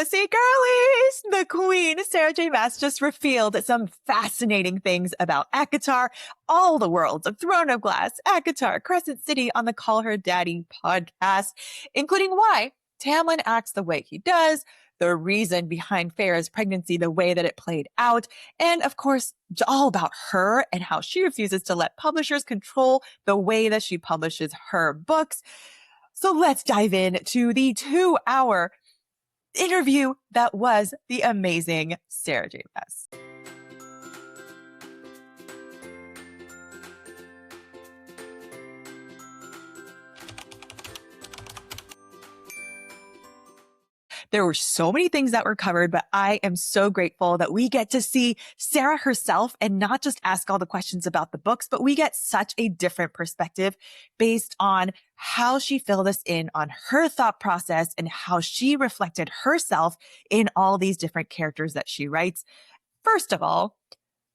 See, girlies, the queen, Sarah J. Maas, just revealed some fascinating things about ACOTAR, all the worlds of Throne of Glass, ACOTAR, Crescent City on the Call Her Daddy podcast, including why Tamlin acts the way he does, the reason behind Farrah's pregnancy, the way that it played out, and of course, all about her and how she refuses to let publishers control the way that she publishes her books. So let's dive in to the 2-hour interview that was the amazing Sarah J. Maas. There were so many things that were covered, but I am so grateful that we get to see Sarah herself and not just ask all the questions about the books, but we get such a different perspective based on how she filled us in on her thought process and how she reflected herself in all these different characters that she writes. First of all,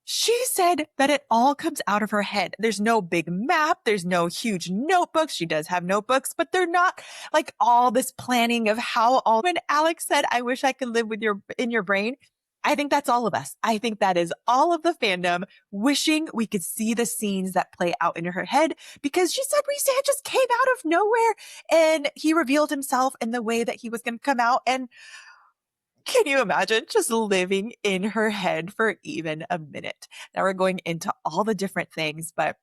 she said that it all comes out of her head. There's no big map. There's no huge notebooks. She does have notebooks, but they're not like all this planning of how all, when Alex said, I wish I could live with in your brain. I think that's all of us. I think that is all of the fandom wishing we could see the scenes that play out in her head, because she said Reese just came out of nowhere and he revealed himself in the way that he was going to come out. And can you imagine just living in her head for even a minute? Now we're going into all the different things, but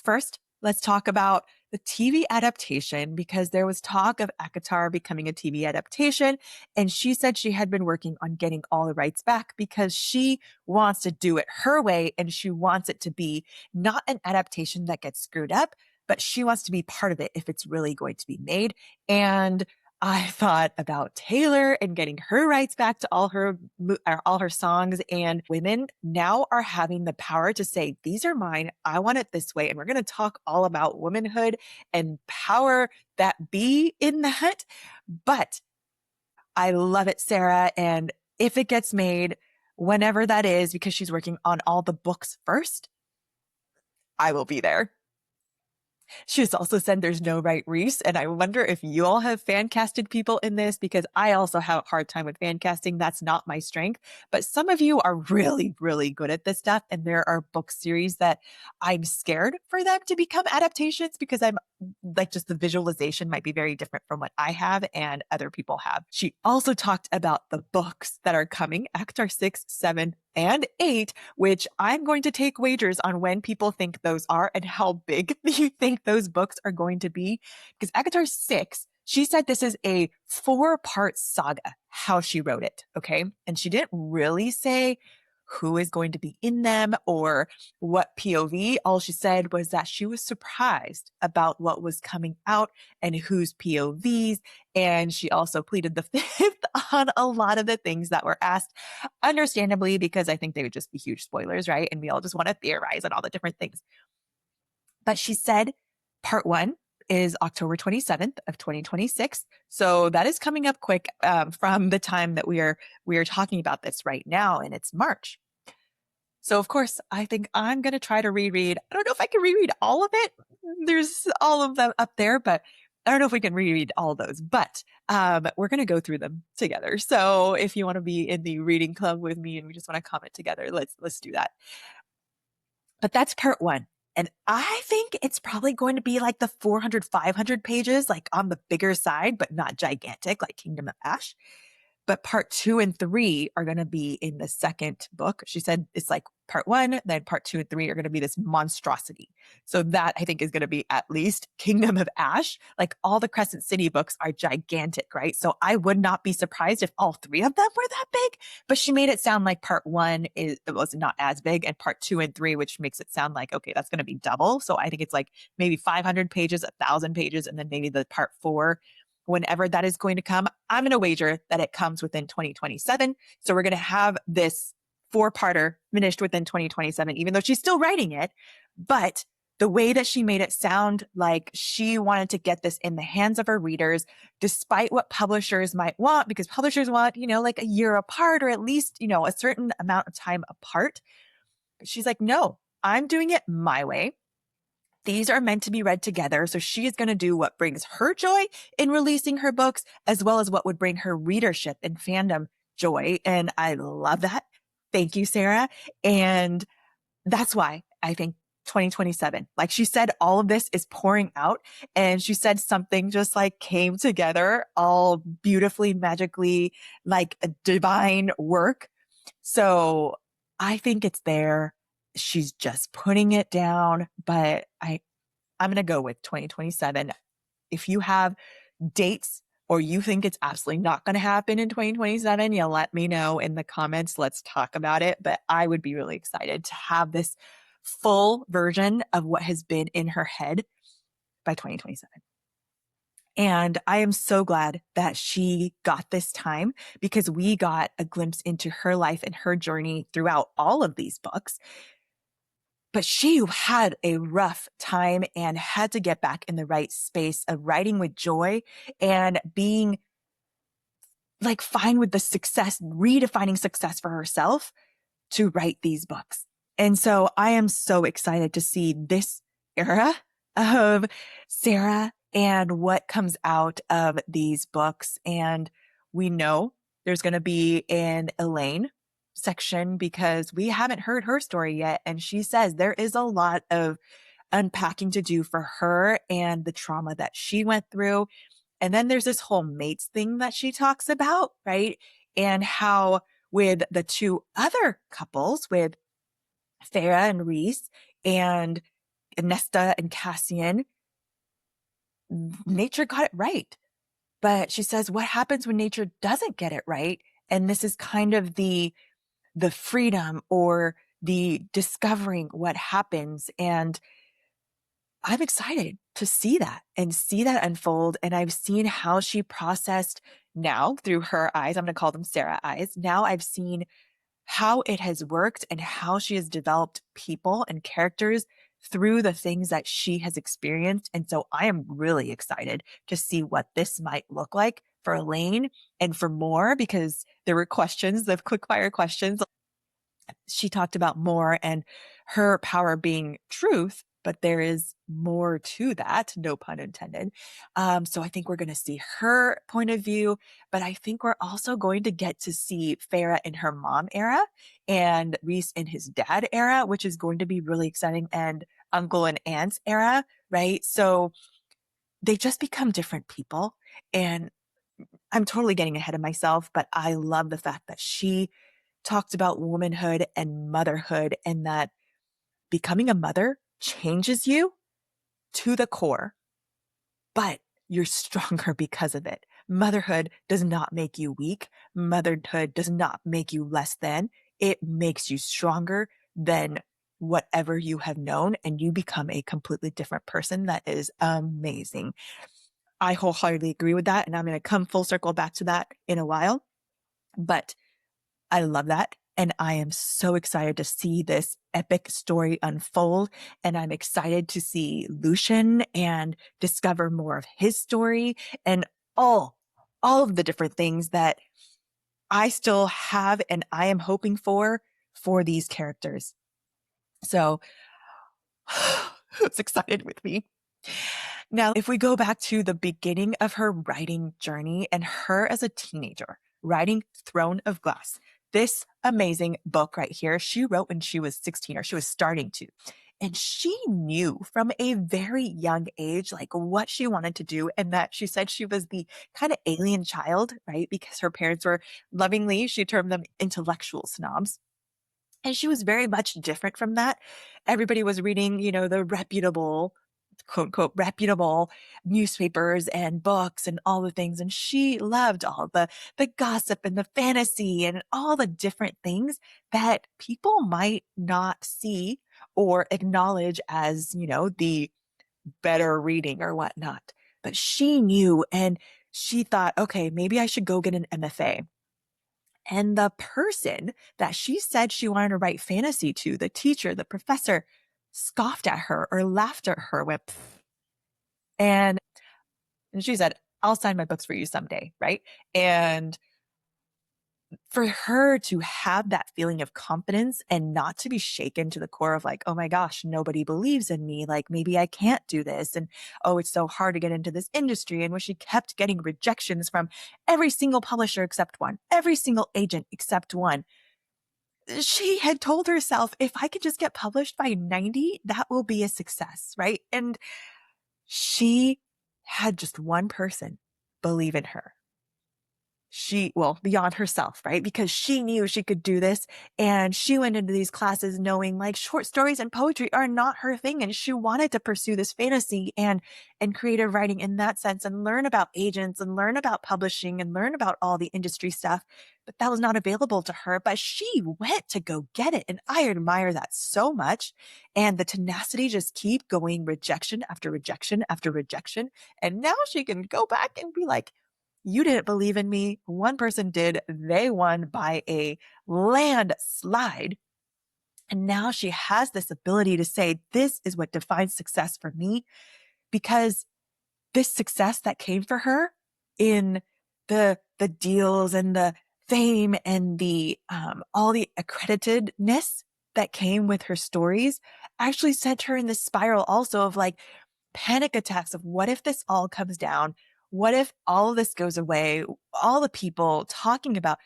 first, let's talk about the TV adaptation, because there was talk of ACOTAR becoming a TV adaptation, and she said she had been working on getting all the rights back because she wants to do it her way, and she wants it to be not an adaptation that gets screwed up, but she wants to be part of it if it's really going to be made. And I thought about Taylor and getting her rights back to all her songs, and women now are having the power to say, these are mine. I want it this way. And we're going to talk all about womanhood and power that be in that. But I love it, Sarah. And if it gets made, whenever that is, because she's working on all the books first, I will be there. She has also said there's no right Reese, and I wonder if you all have fan casted people in this, because I also have a hard time with fan casting. That's not my strength, but some of you are really, really good at this stuff, and there are book series that I'm scared for them to become adaptations, because I'm like, just the visualization might be very different from what I have and other people have. She also talked about the books that are coming, ACOTAR 6, 7, and 8, which I'm going to take wagers on when people think those are and how big you think those books are going to be. Because ACOTAR 6, she said this is a 4-part saga, how she wrote it, okay? And she didn't really say who is going to be in them or what POV. All she said was that she was surprised about what was coming out and whose POVs. And she also pleaded the fifth on a lot of the things that were asked, understandably, because I think they would just be huge spoilers, right? And we all just want to theorize on all the different things. But she said part 1 is October 27th of 2026. So that is coming up quick from the time that we are talking about this right now, and it's March. So of course, I think I'm going to try to reread. I don't know if I can reread all of it. There's all of them up there, but I don't know if we can reread all of those, but we're going to go through them together. So if you want to be in the reading club with me and we just want to comment together, let's do that. But that's part 1. And I think it's probably going to be like the 400, 500 pages, like on the bigger side, but not gigantic, like Kingdom of Ash. But part 2 and 3 are going to be in the second book. She said it's like part 1, then part 2 and 3 are going to be this monstrosity. So that I think is going to be at least Kingdom of Ash. Like all the Crescent City books are gigantic, right? So I would not be surprised if all 3 of them were that big. But she made it sound like part 1 was not as big, and part 2 and 3, which makes it sound like, okay, that's going to be double. So I think it's like maybe 500 pages, 1,000 pages, and then maybe the part 4, whenever that is going to come. I'm going to wager that it comes within 2027. So we're going to have this 4-parter finished within 2027, even though she's still writing it. But the way that she made it sound like she wanted to get this in the hands of her readers, despite what publishers might want, because publishers want, like a year apart, or at least, a certain amount of time apart. But she's like, no, I'm doing it my way. These are meant to be read together. So she is going to do what brings her joy in releasing her books, as well as what would bring her readership and fandom joy. And I love that. Thank you, Sarah. And that's why I think 2027, like she said, all of this is pouring out. And she said something just like came together all beautifully, magically, like a divine work. So I think it's there. She's just putting it down, but I'm going to go with 2027. If you have dates or you think it's absolutely not going to happen in 2027, you let me know in the comments. Let's talk about it. But I would be really excited to have this full version of what has been in her head by 2027. And I am so glad that she got this time because we got a glimpse into her life and her journey throughout all of these books. But she had a rough time and had to get back in the right space of writing with joy and being like fine with the success, redefining success for herself to write these books. And so I am so excited to see this era of Sarah and what comes out of these books. And we know there's going to be an Elaine section because we haven't heard her story yet. And she says there is a lot of unpacking to do for her and the trauma that she went through. And then there's this whole mates thing that she talks about, right? And how with the two other couples, with Farah and Reese and Nesta and Cassian, nature got it right. But she says, what happens when nature doesn't get it right? And this is kind of the freedom or the discovering what happens. And I'm excited to see that and see that unfold. And I've seen how she processed now through her eyes. I'm going to call them Sarah eyes. Now I've seen how it has worked and how she has developed people and characters through the things that she has experienced. And so I am really excited to see what this might look like for Elaine and for more, because there were questions, the quickfire questions. She talked about more and her power being truth, but there is more to that, no pun intended. So I think we're going to see her point of view, but I think we're also going to get to see Farah in her mom era and Reese in his dad era, which is going to be really exciting, and uncle and aunt's era, right? So they just become different people. And I'm totally getting ahead of myself, but I love the fact that she talked about womanhood and motherhood, and that becoming a mother changes you to the core, but you're stronger because of it. Motherhood does not make you weak. Motherhood does not make you less than. It makes you stronger than whatever you have known, and you become a completely different person that is amazing. I wholeheartedly agree with that, and I'm going to come full circle back to that in a while. But I love that. And I am so excited to see this epic story unfold. And I'm excited to see Lucian and discover more of his story and all of the different things that I still have and I am hoping for these characters. So it's excited with me. Now, if we go back to the beginning of her writing journey and her as a teenager, writing Throne of Glass, this amazing book right here, she wrote when she was 16, or she was starting to. And she knew from a very young age, like what she wanted to do. And that she said she was the kind of alien child, right? Because her parents were lovingly, she termed them intellectual snobs. And she was very much different from that. Everybody was reading, the reputable, quote unquote, reputable newspapers and books and all the things. And she loved all the gossip and the fantasy and all the different things that people might not see or acknowledge as, the better reading or whatnot. But she knew, and she thought, okay, maybe I should go get an MFA. And the person that she said she wanted to write fantasy to, the teacher, the professor, scoffed at her or laughed at her, went, "Pfft." And she said, I'll sign my books for you someday, right? And for her to have that feeling of confidence and not to be shaken to the core of like, oh my gosh, nobody believes in me. Like maybe I can't do this. And oh, it's so hard to get into this industry. And where she kept getting rejections from every single publisher except one, every single agent except one. She had told herself, if I could just get published by 90, that will be a success, right? And she had just one person believe in her. Well, beyond herself, right? Because she knew she could do this. And she went into these classes knowing like short stories and poetry are not her thing. And she wanted to pursue this fantasy and creative writing in that sense and learn about agents and learn about publishing and learn about all the industry stuff. But that was not available to her. But she went to go get it. And I admire that so much. And the tenacity just keep going, rejection after rejection after rejection. And now she can go back and be like, you didn't believe in me. One person did. They won by a landslide. And now she has this ability to say, this is what defines success for me, because this success that came for her in the deals and the fame and the all the accreditedness that came with her stories actually sent her in this spiral also of like panic attacks of what if this all comes down? What if all of this goes away? All the people talking about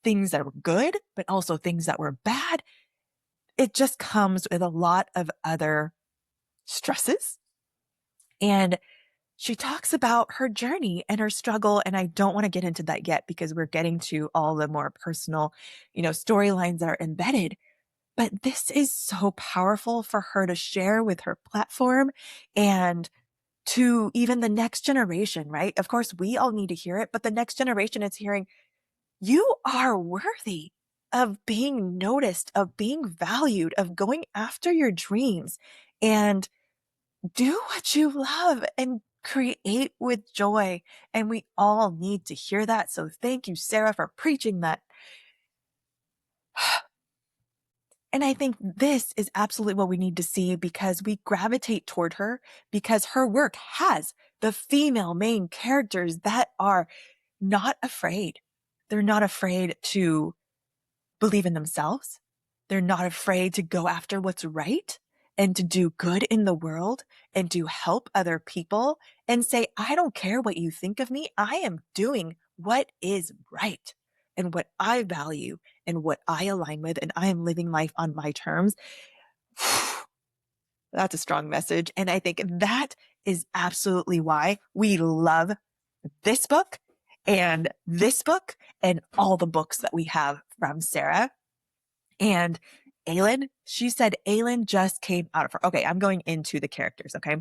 things that were good, but also things that were bad. It just comes with a lot of other stresses. And she talks about her journey and her struggle. And I don't want to get into that yet because we're getting to all the more personal, storylines that are embedded. But this is so powerful for her to share with her platform and to even the next generation, right? Of course, we all need to hear it, but the next generation is hearing, you are worthy of being noticed, of being valued, of going after your dreams and do what you love and create with joy. And we all need to hear that. So thank you, Sarah, for preaching that. And I think this is absolutely what we need to see because we gravitate toward her because her work has the female main characters that are not afraid. They're not afraid to believe in themselves. They're not afraid to go after what's right and to do good in the world and to help other people and say, I don't care what you think of me. I am doing what is right and what I value and what I align with, and I am living life on my terms. That's a strong message. And I think that is absolutely why we love this book and all the books that we have from Sarah. And Aelin, she said Aelin just came out of her. Okay, I'm going into the characters, okay?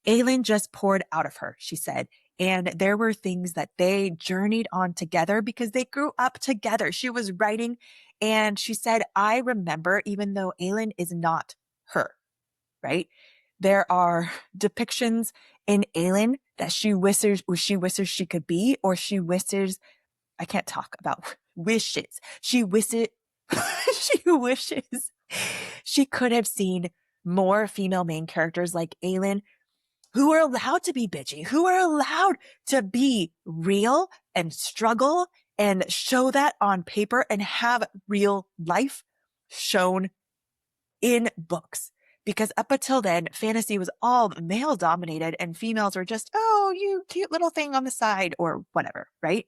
Aelin just poured out of her, she said. And there were things that they journeyed on together because they grew up together. She was writing and she said, I remember, even though Aelin is not her, right? There are depictions in Aelin that she wishes she could be, or she wishes, I can't talk about wishes. She wishes, she wishes she could have seen more female main characters like Aelin who are allowed to be bitchy, who are allowed to be real and struggle and show that on paper and have real life shown in books. Because up until then, fantasy was all male dominated and females were just, oh, you cute little thing on the side or whatever, right?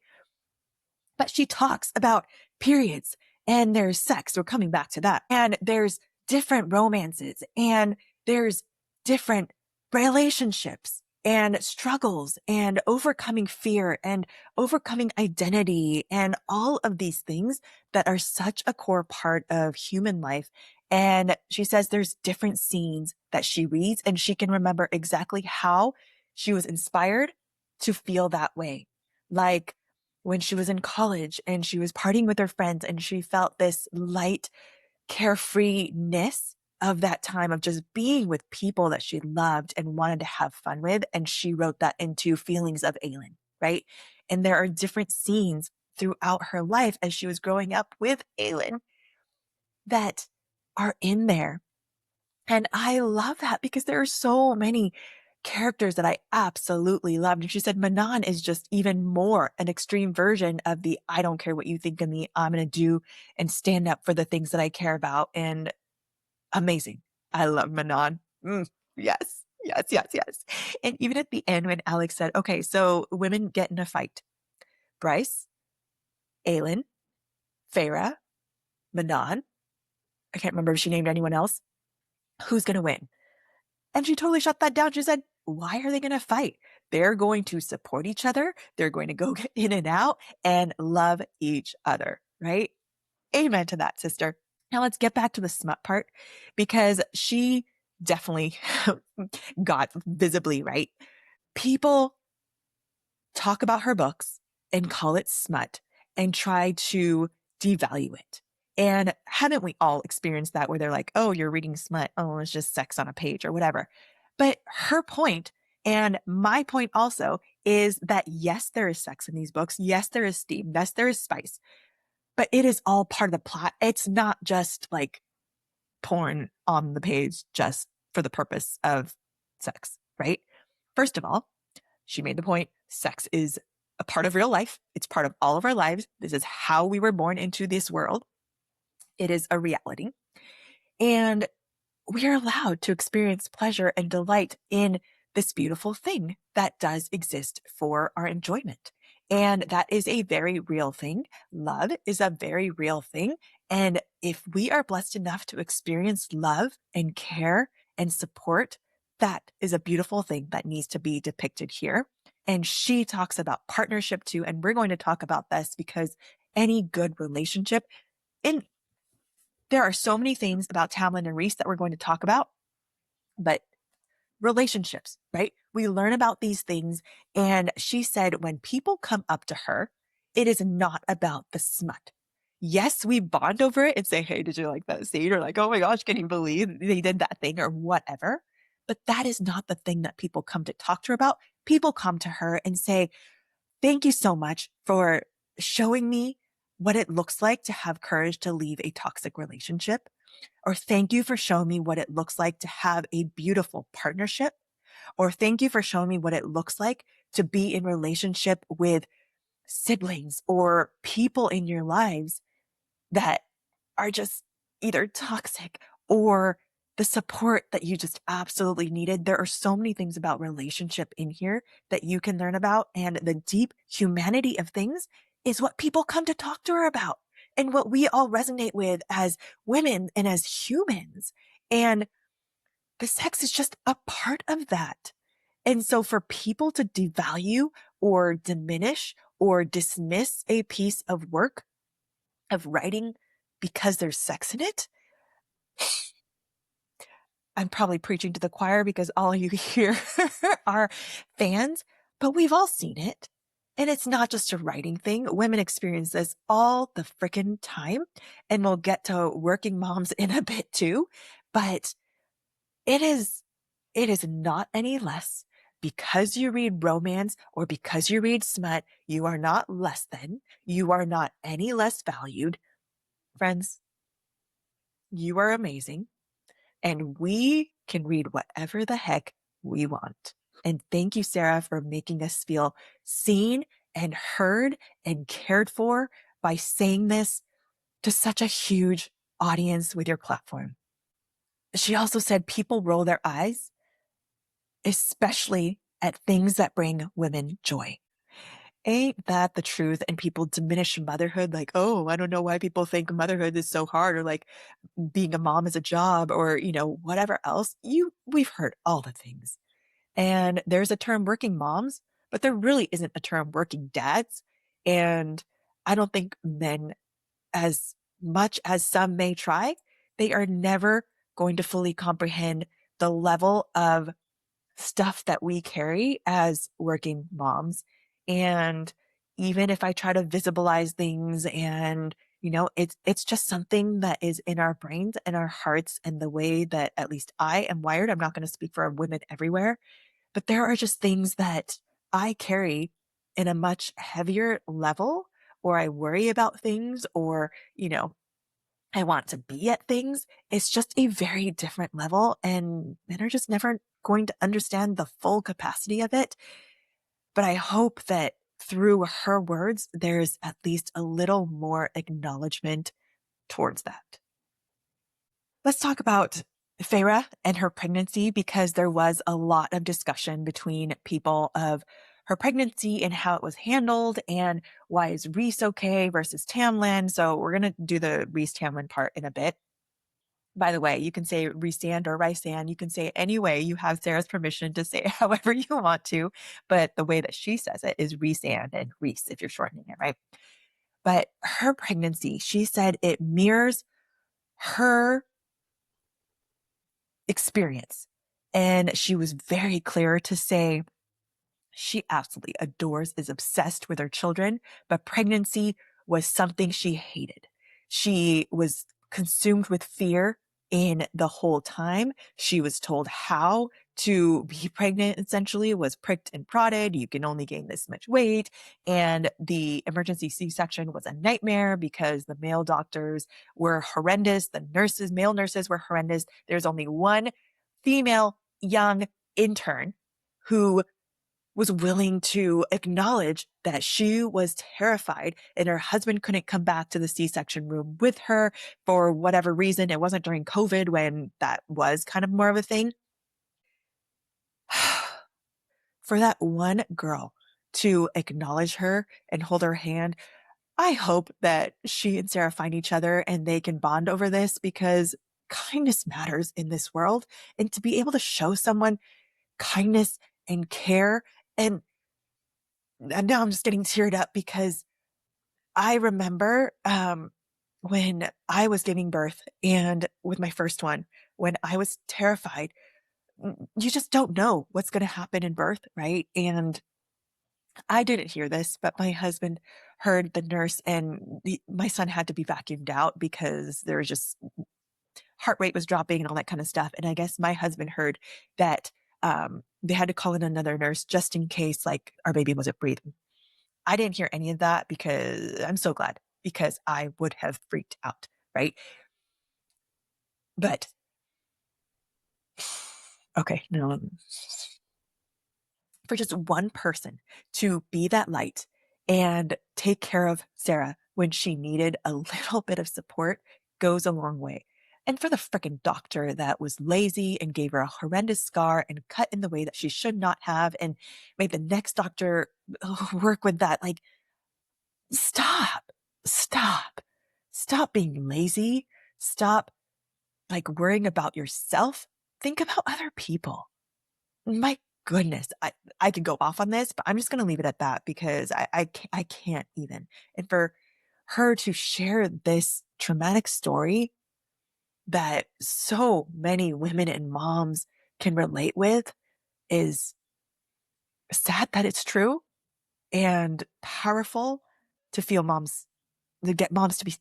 But she talks about periods and there's sex. We're coming back to that. And there's different romances and there's different relationships and struggles and overcoming fear and overcoming identity and all of these things that are such a core part of human life. And she says there's different scenes that she reads and she can remember exactly how she was inspired to feel that way. Like when she was in college and she was partying with her friends and she felt this light carefreeness of that time of just being with people that she loved and wanted to have fun with. And she wrote that into Feelings of Aelin, right? And there are different scenes throughout her life as she was growing up with Aelin that are in there. And I love that because there are so many characters that I absolutely loved. And she said Manon is just even more an extreme version of the I don't care what you think of me. I'm going to do and stand up for the things that I care about. And amazing. I love Manon. Yes, yes, yes, yes. And even at the end, when Alex said, okay, so women get in a fight, Bryce, Aelin, Feyre, Manon, I can't remember if she named anyone else, who's going to win? And she totally shut that down. She said, why are they going to fight? They're going to support each other. They're going to go get in and out and love each other, right? Amen to that, sister. Now let's get back to the smut part because she definitely got visibly right. People talk about her books and call it smut and try to devalue it. And haven't we all experienced that where they're like, oh, you're reading smut. Oh, it's just sex on a page or whatever. But her point, and my point also, is that yes, there is sex in these books. Yes, there is steam. Yes, there is spice. But it is all part of the plot. It's not just like porn on the page just for the purpose of sex, right? First of all, she made the point, sex is a part of real life. It's part of all of our lives. This is how we were born into this world. It is a reality. And we are allowed to experience pleasure and delight in this beautiful thing that does exist for our enjoyment. And that is a very real thing. Love is a very real thing. And if we are blessed enough to experience love and care and support, that is a beautiful thing that needs to be depicted here. And she talks about partnership too. And we're going to talk about this because any good relationship, and there are so many things about Tamlin and Reese that we're going to talk about, but relationships, right? We learn about these things. And she said, when people come up to her, it is not about the smut. Yes, we bond over it and say, hey, did you like that scene? Or like, oh my gosh, can you believe they did that thing or whatever? But that is not the thing that people come to talk to her about. People come to her and say, thank you so much for showing me what it looks like to have courage to leave a toxic relationship. Or thank you for showing me what it looks like to have a beautiful partnership. Or thank you for showing me what it looks like to be in relationship with siblings or people in your lives that are just either toxic or the support that you just absolutely needed. There are so many things about relationship in here that you can learn about. And the deep humanity of things is what people come to talk to her about and what we all resonate with as women and as humans. And the sex is just a part of that. And so for people to devalue or diminish or dismiss a piece of work, of writing, because there's sex in it, I'm probably preaching to the choir because all you hear are fans, but we've all seen it. And it's not just a writing thing. Women experience this all the freaking time. And we'll get to working moms in a bit too. But it is not any less because you read romance or because you read smut. You are not less than. You are not any less valued. Friends, you are amazing. And we can read whatever the heck we want. And thank you, Sarah, for making us feel seen and heard and cared for by saying this to such a huge audience with your platform. She also said people roll their eyes, especially at things that bring women joy. Ain't that the truth? And people diminish motherhood like, oh, I don't know why people think motherhood is so hard or like being a mom is a job or, whatever else. We've heard all the things. And there's a term working moms, but there really isn't a term working dads. And I don't think men, as much as some may try, they are never going to fully comprehend the level of stuff that we carry as working moms. And even if I try to visibilize things and, it's just something that is in our brains and our hearts and the way that at least I am wired. I'm not going to speak for women everywhere, but there are just things that I carry in a much heavier level, or I worry about things, or, I want to be at things. It's just a very different level, and men are just never going to understand the full capacity of it. But I hope that through her words, there's at least a little more acknowledgement towards that. Let's talk about Farah and her pregnancy, because there was a lot of discussion between people of her pregnancy and how it was handled and why is Reese okay versus Tamlin. So we're going to do the Reese Tamlin part in a bit. By the way, you can say Reese-and or Rice-and. You can say it any way. You have Sarah's permission to say it however you want to. But the way that she says it is Reese-and Reese, if you're shortening it, right? But her pregnancy, she said it mirrors her experience. And she was very clear to say she absolutely adores, is obsessed with her children, but pregnancy was something she hated. She was consumed with fear in the whole time. She was told how to be pregnant, essentially, was pricked and prodded. You can only gain this much weight. And the emergency C-section was a nightmare because the male doctors were horrendous. The nurses, male nurses were horrendous. There's only one female young intern who was willing to acknowledge that she was terrified and her husband couldn't come back to the C-section room with her for whatever reason. It wasn't during COVID when that was kind of more of a thing. For that one girl to acknowledge her and hold her hand, I hope that she and Sarah find each other and they can bond over this, because kindness matters in this world. And to be able to show someone kindness and care, and now I'm just getting teared up because I remember when I was giving birth and with my first one, when I was terrified. You just don't know what's going to happen in birth, right? And I didn't hear this, but my husband heard the nurse, and my son had to be vacuumed out because there was just heart rate was dropping and all that kind of stuff. And I guess my husband heard that they had to call in another nurse just in case, like, our baby wasn't breathing. I didn't hear any of that, because I'm so glad, because I would have freaked out, right? But okay, no, for just one person to be that light and take care of Sarah when she needed a little bit of support goes a long way. And for the freaking doctor that was lazy and gave her a horrendous scar and cut in the way that she should not have and made the next doctor work with that, like, stop, stop, stop being lazy. Stop, like, worrying about yourself. Think about other people. My goodness, I could go off on this, but I'm just going to leave it at that, because I can't even. And for her to share this traumatic story that so many women and moms can relate with is sad that it's true, and powerful to feel moms, to get moms to be,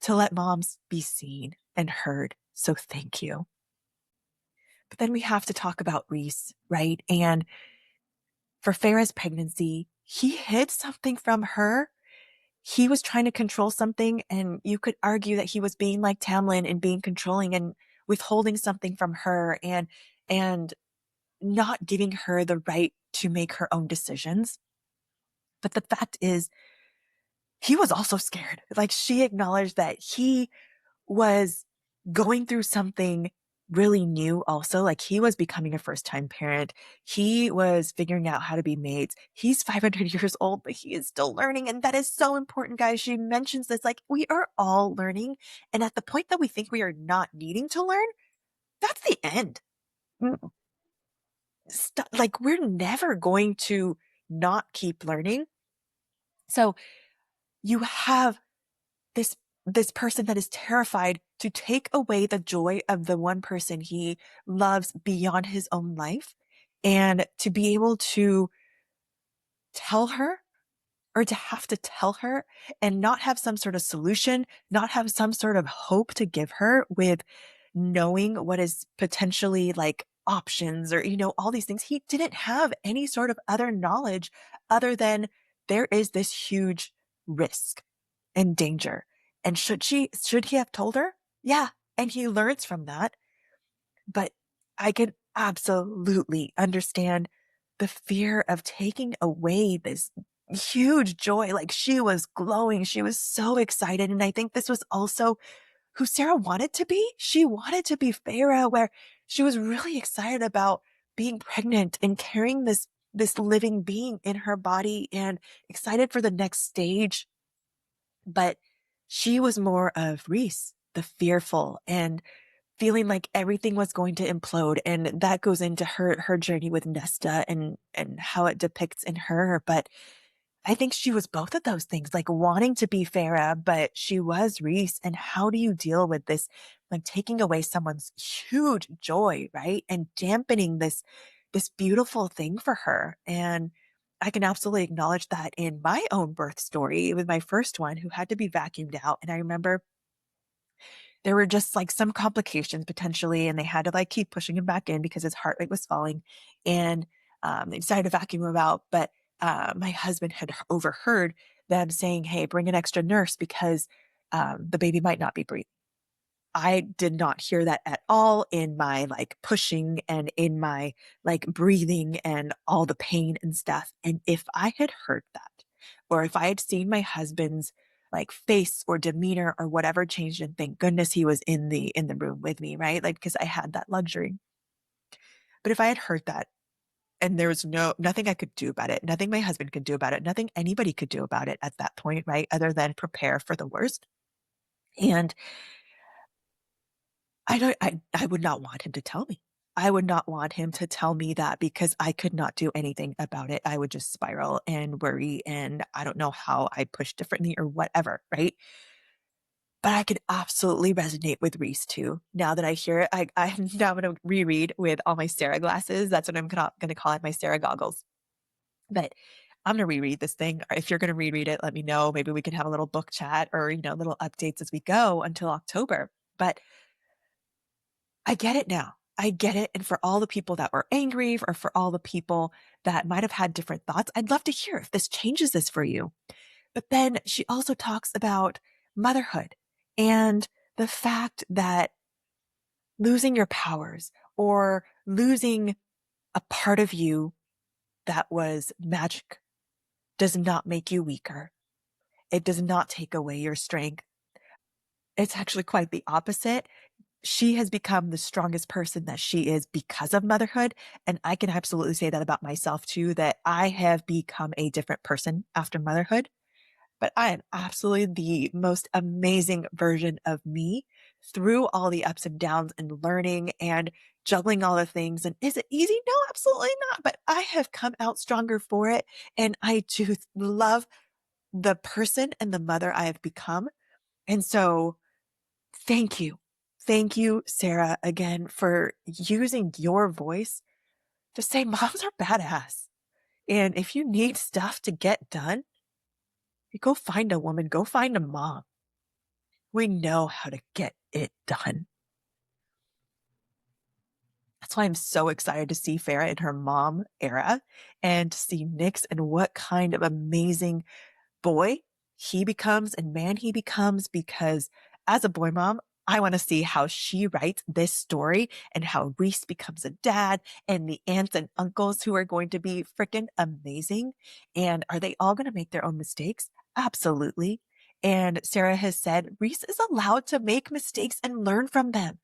to let moms be seen and heard. So thank you. But then we have to talk about Reese, right? And for Farah's pregnancy, he hid something from her. He was trying to control something, and you could argue that he was being like Tamlin and being controlling and withholding something from her, and not giving her the right to make her own decisions. But the fact is, he was also scared. Like, she acknowledged that he was going through something really new also. Like, he was becoming a first-time parent. He was figuring out how to be mates. He's 500 years old, but he is still learning. And that is so important, guys. She mentions this, like, we are all learning. And at the point that we think we are not needing to learn, that's the end. Like, we're never going to not keep learning. So you have this person that is terrified to take away the joy of the one person he loves beyond his own life, and to be able to tell her, or to have to tell her, and not have some sort of solution, not have some sort of hope to give her with knowing what is potentially like options, or, all these things. He didn't have any sort of other knowledge other than there is this huge risk and danger. And should he have told her? Yeah. And he learns from that. But absolutely understand the fear of taking away this huge joy. Like she was glowing. She was so excited. And I think this was also who Sarah wanted to be. She wanted to be Farah, where she was really excited about being pregnant and carrying this living being in her body and excited for the next stage. But she was more of Reese, the fearful and feeling like everything was going to implode. And that goes into her journey with Nesta and how it depicts in her. But I think she was both of those things, like wanting to be Farah, but she was Reese. And how do you deal with this, like taking away someone's huge joy, right? And dampening this beautiful thing for her. And I can absolutely acknowledge that in my own birth story with my first one who had to be vacuumed out. And I remember there were just like some complications potentially, and they had to like keep pushing him back in because his heart rate was falling. And they decided to vacuum him out. But my husband had overheard them saying, "Hey, bring an extra nurse because the baby might not be breathing." I did not hear that at all in my like pushing and in my like breathing and all the pain and stuff. And if I had heard that, or if I had seen my husband's like face or demeanor or whatever changed, and thank goodness he was in the room with me, right? Like because I had that luxury. But if I had heard that and there was nothing I could do about it, nothing my husband could do about it, nothing anybody could do about it at that point, right? Other than prepare for the worst. And I would not want him to tell me. I would not want him to tell me that because I could not do anything about it. I would just spiral and worry, and I don't know how I push differently or whatever, right? But I could absolutely resonate with Reese too. Now that I hear it, I'm now going to reread with all my Sarah glasses. That's what I'm going to call it, my Sarah goggles. But I'm going to reread this thing. If you're going to reread it, let me know. Maybe we can have a little book chat or, little updates as we go until October. But I get it now. I get it. And for all the people that were angry or for all the people that might have had different thoughts, I'd love to hear if this changes this for you. But then she also talks about motherhood and the fact that losing your powers or losing a part of you that was magic does not make you weaker. It does not take away your strength. It's actually quite the opposite. She has become the strongest person that she is because of motherhood. And I can absolutely say that about myself too, that I have become a different person after motherhood. But I am absolutely the most amazing version of me through all the ups and downs and learning and juggling all the things. And is it easy? No, absolutely not. But I have come out stronger for it. And I do love the person and the mother I have become. And so thank you. Thank you, Sarah, again, for using your voice to say moms are badass. And if you need stuff to get done, you go find a woman, go find a mom. We know how to get it done. That's why I'm so excited to see Farah in her mom era and to see Nyx and what kind of amazing boy he becomes and man he becomes, because as a boy mom, I want to see how she writes this story and how Reese becomes a dad and the aunts and uncles who are going to be freaking amazing. And are they all going to make their own mistakes? Absolutely. And Sarah has said Reese is allowed to make mistakes and learn from them.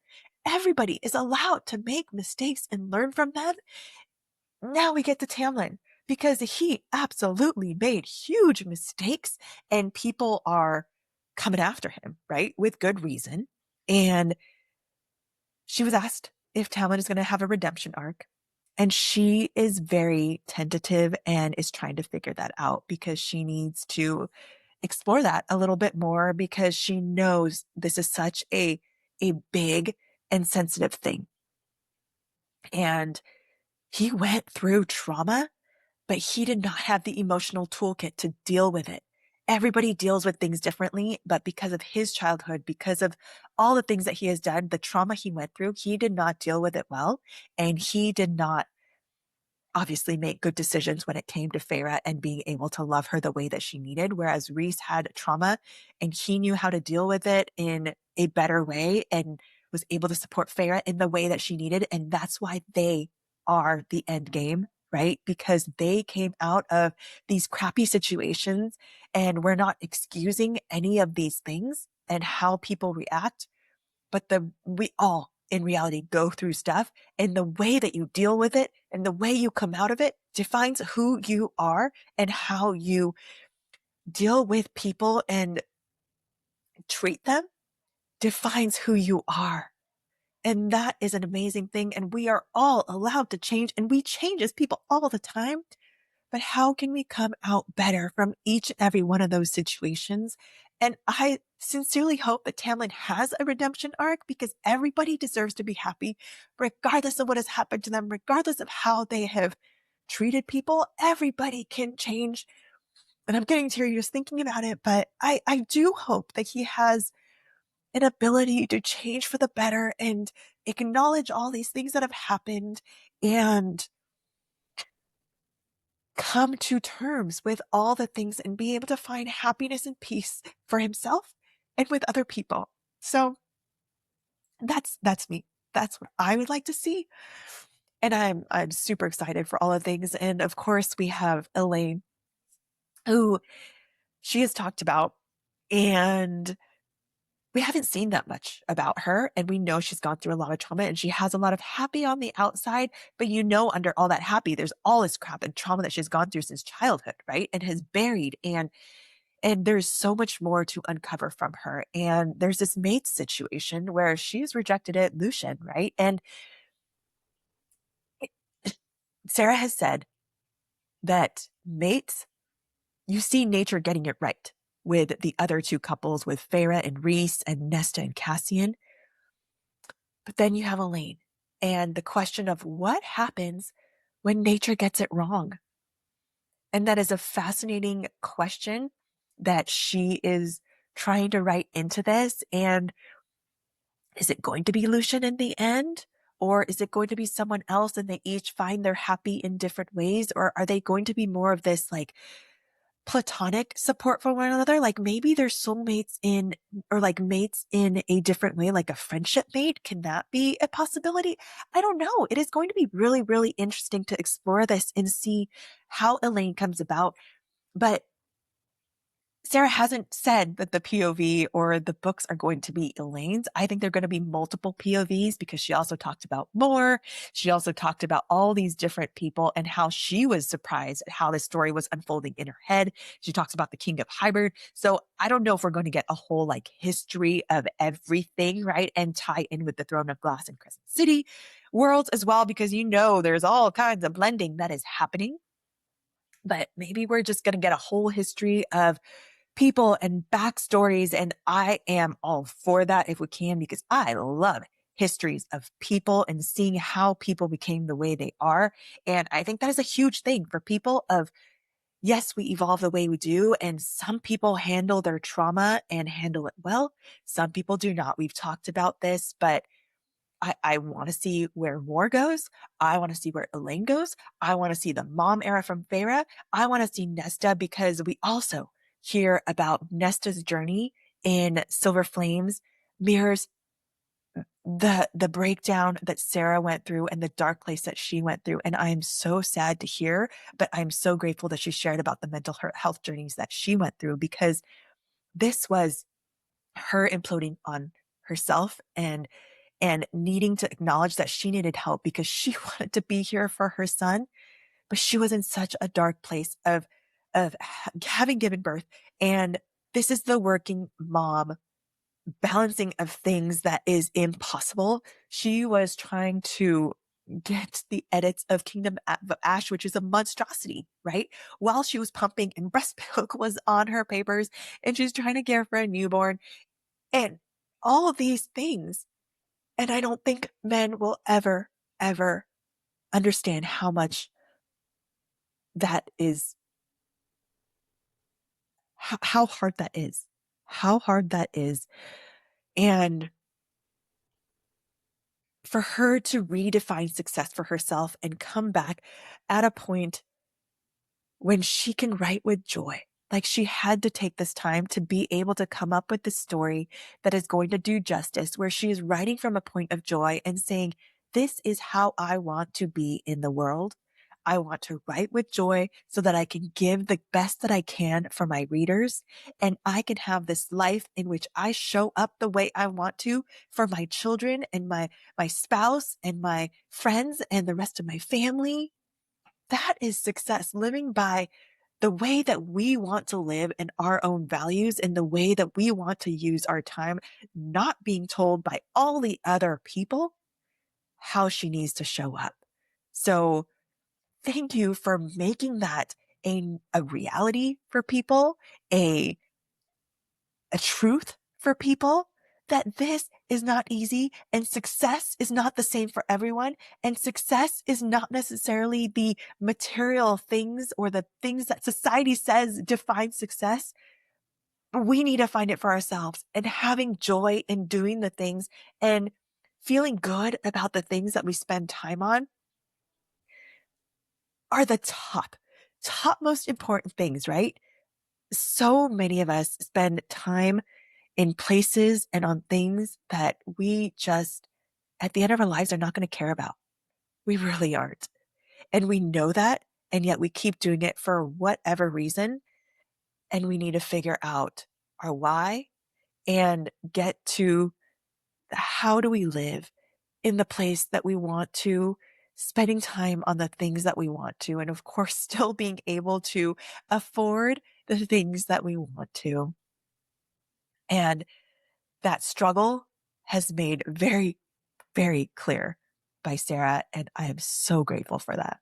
Everybody is allowed to make mistakes and learn from them. Now we get to Tamlin because he absolutely made huge mistakes and people are coming after him, right? With good reason. And she was asked if Tamlin is going to have a redemption arc. And she is very tentative and is trying to figure that out because she needs to explore that a little bit more because she knows this is such a big and sensitive thing. And he went through trauma, but he did not have the emotional toolkit to deal with it. Everybody deals with things differently, but because of his childhood, because of all the things that he has done, the trauma he went through, he did not deal with it well. And he did not obviously make good decisions when it came to Farah and being able to love her the way that she needed. Whereas Reese had trauma and he knew how to deal with it in a better way and was able to support Farah in the way that she needed. And that's why they are the end game, right? Because they came out of these crappy situations, and we're not excusing any of these things and how people react, but we all in reality go through stuff, and the way that you deal with it and the way you come out of it defines who you are and how you deal with people and treat them defines who you are. And that is an amazing thing. And we are all allowed to change, and we change as people all the time. But how can we come out better from each and every one of those situations? And I sincerely hope that Tamlin has a redemption arc, because everybody deserves to be happy, regardless of what has happened to them, regardless of how they have treated people. Everybody can change. And I'm getting teary just thinking about it, but I do hope that he has an ability to change for the better and acknowledge all these things that have happened and come to terms with all the things and be able to find happiness and peace for himself and with other people. So that's me. That's what I would like to see. And I'm super excited for all the things. And of course we have Elaine, who she has talked about, and we haven't seen that much about her. And we know she's gone through a lot of trauma, and she has a lot of happy on the outside, but under all that happy, there's all this crap and trauma that she's gone through since childhood, right? And has buried, and there's so much more to uncover from her. And there's this mate situation where she's rejected at Lucian, right? And Sarah has said that mates, you see nature getting it right with the other two couples, with Farah and Reese and Nesta and Cassian. But then you have Elaine, and the question of what happens when nature gets it wrong. And that is a fascinating question that she is trying to write into this. And is it going to be Lucian in the end? Or is it going to be someone else, and they each find they're happy in different ways? Or are they going to be more of this like platonic support for one another? Like maybe they're soulmates or like mates in a different way, like a friendship mate. Can that be a possibility? I don't know. It is going to be really, really interesting to explore this and see how Elaine comes about. But Sarah hasn't said that the POV or the books are going to be Elaine's. I think they're going to be multiple POVs, because she also talked about more. She also talked about all these different people and how she was surprised at how the story was unfolding in her head. She talks about the King of Hybrid. So I don't know if we're going to get a whole like history of everything, right? And tie in with the Throne of Glass and Crescent City worlds as well, because there's all kinds of blending that is happening. But maybe we're just going to get a whole history of people and backstories. And I am all for that if we can, because I love histories of people and seeing how people became the way they are. And I think that is a huge thing for people of, yes, we evolve the way we do. And some people handle their trauma and handle it well. Some people do not. We've talked about this, but I want to see where War goes. I want to see where Elaine goes. I want to see the mom era from Farah. I want to see Nesta, because we also hear about Nesta's journey in Silver Flames mirrors the breakdown that Sarah went through and the dark place that she went through. And I am so sad to hear, but I'm so grateful that she shared about the mental health journeys that she went through, because this was her imploding on herself and needing to acknowledge that she needed help because she wanted to be here for her son, but she was in such a dark place of having given birth. And this is the working mom balancing of things that is impossible. She was trying to get the edits of Kingdom of Ash, which is a monstrosity, right? While she was pumping, and breast milk was on her papers, and she's trying to care for a newborn and all of these things. And I don't think men will ever, ever understand how much that is, how hard that is, how hard that is. And for her to redefine success for herself and come back at a point when she can write with joy, Like she had to take this time to be able to come up with the story that is going to do justice, where she is writing from a point of joy and saying, this is how I want to be in the world. I want to write with joy so that I can give the best that I can for my readers. And I can have this life in which I show up the way I want to for my children and my spouse and my friends and the rest of my family. That is success, living by the way that we want to live and our own values and the way that we want to use our time, not being told by all the other people how she needs to show up. So thank you for making that a reality for people, a a truth for people, that this is not easy and success is not the same for everyone. And success is not necessarily the material things or the things that society says define success. We need to find it for ourselves, and having joy in doing the things and feeling good about the things that we spend time on are the top most important things, right? So many of us spend time in places and on things that we just, at the end of our lives, are not going to care about. We really aren't. And we know that. And yet we keep doing it for whatever reason. And we need to figure out our why and get to how do we live in the place that we want to, spending time on the things that we want to. And of course, still being able to afford the things that we want to. And that struggle has made very, very clear by Sarah, and I am so grateful for that.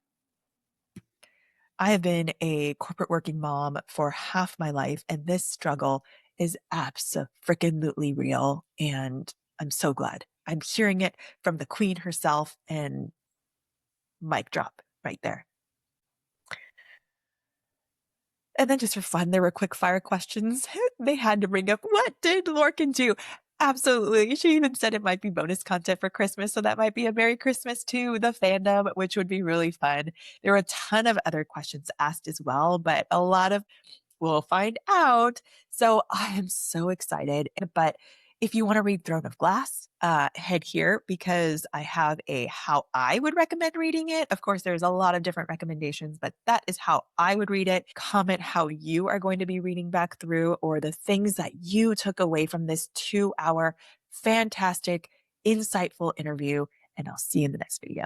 I have been a corporate working mom for half my life, and this struggle is abso-freaking-lutely real, and I'm so glad. I'm hearing it from the queen herself, and mic drop right there. And then just for fun, there were quick fire questions. They had to bring up, what did Lorcan do? Absolutely. She even said it might be bonus content for Christmas. So that might be a Merry Christmas to the fandom, which would be really fun. There were a ton of other questions asked as well, but a lot of we'll find out. So I am so excited. But if you want to read Throne of Glass, head here because I have a how I would recommend reading it. Of course, there's a lot of different recommendations, but that is how I would read it. Comment how you are going to be reading back through or the things that you took away from this 2-hour fantastic, insightful interview. And I'll see you in the next video.